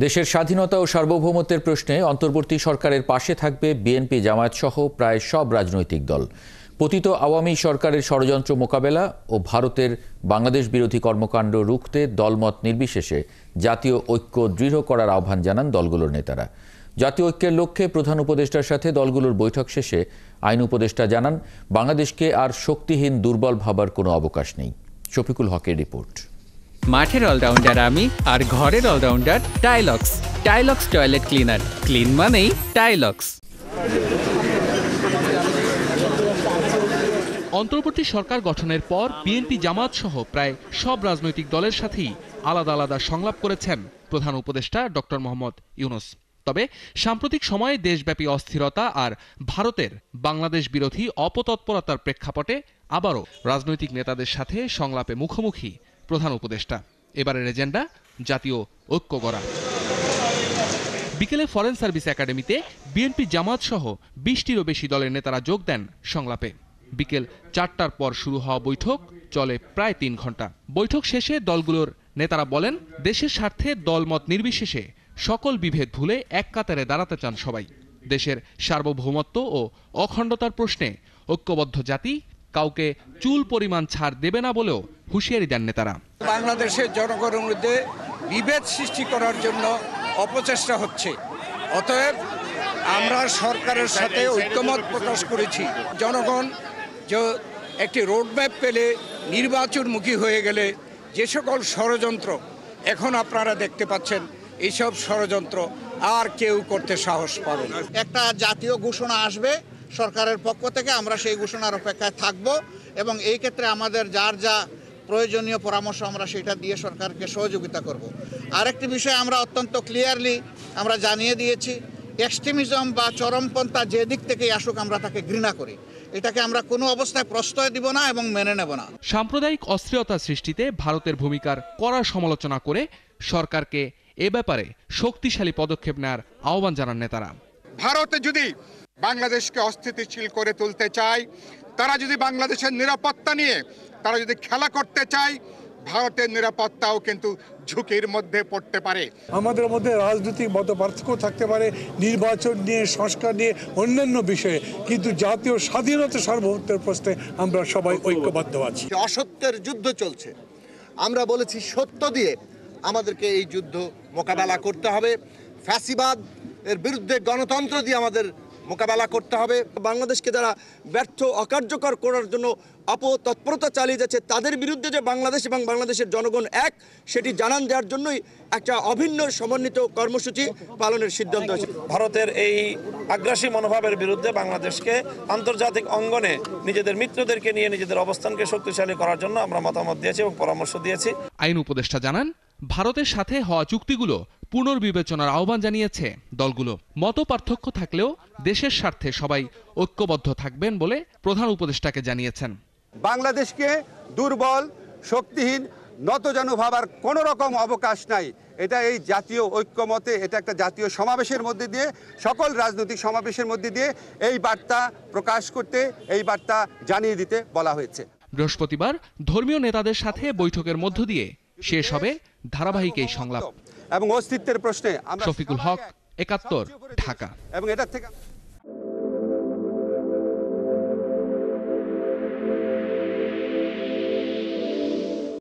দেশের স্বাধীনতা ও সার্বভৌমত্বের প্রশ্নে অন্তর্বর্তী সরকারের পাশে থাকবে বিএনপি, জামায়াত সহ প্রায় সব রাজনৈতিক দল। পতিত আওয়ামী সরকারের ষড়যন্ত্র মোকাবেলা ও ভারতের বাংলাদেশ বিরোধী কর্মকাণ্ড রুখতে দলমত নির্বিশেষে জাতীয় ঐক্য দৃঢ় করার আহ্বান জানান দলগুলোর নেতারা। জাতীয় ঐক্যের লক্ষ্যে প্রধান উপদেষ্টার সাথে দলগুলোর বৈঠক শেষে আইন উপদেষ্টা জানান, বাংলাদেশকে আর শক্তিহীন দুর্বল ভাবার কোনো অবকাশ নেই। শফিকুল হকের রিপোর্ট। মাঠের অলরাউন্ডার আমি, আর ঘরের allrounder Tylox. Tylox toilet cleaner, clean মানেই টাইলক্স। অন্তর্বর্তী সরকার গঠনের পর বিএনপি, জামায়াত সহ প্রায় সব রাজনৈতিক দলের সাথেই আলাদা আলাদা সংলাপ করেছেন প্রধান উপদেষ্টা ডক্টর মোহাম্মদ ইউনূস। তবে সাম্প্রতিক সময়ে দেশব্যাপী অস্থিরতা আর ভারতের বাংলাদেশ বিরোধী অপতৎপরতার প্রেক্ষাপটে আবারও রাজনৈতিক নেতাদের সাথে সংলাপে মুখোমুখি প্রধান উপদেষ্টা। এবারের এজেন্ডা জাতীয় ঐক্য গড়া। বিকেলে ফরেন সার্ভিস একাডেমিতে বিএনপি, জামায়াত সহ 20টিরও বেশি দলের নেতারা যোগ দেন সংলাপে। বিকেল 4টার পর শুরু হওয়া বৈঠক চলে প্রায় 3 ঘন্টা। বৈঠক শেষে দলগুলোর নেতারা বলেন, দেশের স্বার্থে দলমত নির্বিশেষে সকল বিভেদ ভুলে এক কাতারে দাঁড়াতে চান সবাই। দেশের সার্বভৌমত্ব ও অখণ্ডতার প্রশ্নে ঐক্যবদ্ধ জাতি কাউকে চুল পরিমাণ ছাড় দেবে না বলেও হুঁশিয়ারি দেন নেতারা। বাংলাদেশের জনগণের মধ্যে বিভেদ সৃষ্টি করার জন্য অপচেষ্টা হচ্ছে। অতএব আমরা সরকারের সাথে ঐক্যমত প্রকাশ করেছি। জনগণ যে একটি রোডম্যাপ পেলে নির্বাচনমুখী হয়ে গেলে যে সকল ষড়যন্ত্র এখন আপনারা দেখতে পাচ্ছেন, এইসব ষড়যন্ত্র আর কেউ করতে সাহস পাবে না। একটা জাতীয় ঘোষণা আসবে সরকারের পক্ষ থেকে, আমরা সেই ঘোষণার অপেক্ষায় থাকব এবং এই ক্ষেত্রে আমাদের যার যা প্রয়োজনীয় পরামর্শ আমরা সেটা দিয়ে সরকারকে সহযোগিতা করব। আরেকটি বিষয় আমরা অত্যন্ত ক্লিয়ারলি আমরা জানিয়ে দিয়েছি, এক্সট্রিমিজম বা চরমপন্থা যে দিক থেকেই আসুক আমরা তাকে ঘৃণা করি। এটাকে আমরা কোনো অবস্থায় প্রশ্রয় দিব না এবং মেনে নেব না। সাম্প্রদায়িক অস্থিরতা সৃষ্টিতে ভারতের ভূমিকার কড়া সমালোচনা করে সরকারকে এ ব্যাপারে শক্তিশালী পদক্ষেপ নেওয়ার আহ্বান জানান নেতারা। ভারতে যদি বাংলাদেশকে অস্থিতিশীল করে তুলতে চায়, তারা যদি বাংলাদেশের নিরাপত্তা নিয়ে তারা যদি খেলা করতে চায়, ভারতের নিরাপত্তাও কিন্তু ঝুঁকির মধ্যে পড়তে পারে। আমাদের মধ্যে রাজনৈতিক মতপার্থক্য থাকতে পারে, নির্বাচন নিয়ে, সংস্কার নিয়ে, অন্যান্য বিষয়ে, কিন্তু জাতীয় স্বাধীনতা সার্বভৌমত্বের প্রশ্নে আমরা সবাই ঐক্যবদ্ধ আছি। অসত্যের যুদ্ধ চলছে, আমরা বলেছি সত্য দিয়ে আমাদেরকে এই যুদ্ধ মোকাবেলা করতে হবে। ফ্যাসিবাদ এর বিরুদ্ধে গণতন্ত্র দিয়ে আমাদের মোকাবেলা করতে হবে। বাংলাদেশকে যারা ব্যর্থ, অকার্যকর করার জন্য অপতৎপরতা চালিয়ে যাচ্ছে, তাদের বিরুদ্ধে যে বাংলাদেশ এবং বাংলাদেশের জনগণ এক, সেটি জানান দেওয়ার জন্যই একটা অভিন্ন সমন্বিত কর্মসূচি পালনের সিদ্ধান্ত হয়েছে। ভারতের এই আগ্রাসী মনোভাবের বিরুদ্ধে বাংলাদেশকে আন্তর্জাতিক অঙ্গনে নিজেদের মিত্রদেরকে নিয়ে নিজেদের অবস্থানকে শক্তিশালী করার জন্য আমরা মতামত দিয়েছি এবং পরামর্শ দিয়েছি। আইন উপদেষ্টা জানান, ভারতের সাথে হওয়া চুক্তিগুলো পুনর্বিবেচনার আহ্বান জানিয়েছে দলগুলো। মত পার্থক্য থাকলেও দেশের স্বার্থে সবাই ঐক্যবদ্ধ থাকবেন বলে প্রধান উপদেষ্টাকে জানিয়েছেন। বাংলাদেশকে দুর্বল, শক্তিহীন, নতজানু ভাবার কোনো রকম অবকাশ নাই। এটা এই জাতীয় ঐক্যমতে, এটা একটা জাতীয় সমাবেশের মধ্যে দিয়ে, সকল রাজনৈতিক সমাবেশের মধ্যে দিয়ে এই বার্তা প্রকাশ করতে, এই বার্তা জানিয়ে দিতে বলা হয়েছে। বৃহস্পতিবার ধর্মীয় নেতাদের সাথে বৈঠকের মধ্য দিয়ে শেষ হবে ধারাবাহিক এই সংলাপ এবং অস্তিত্বের প্রশ্নে। শফিকুল হক, ৭১, ঢাকা। এবং এটার থেকে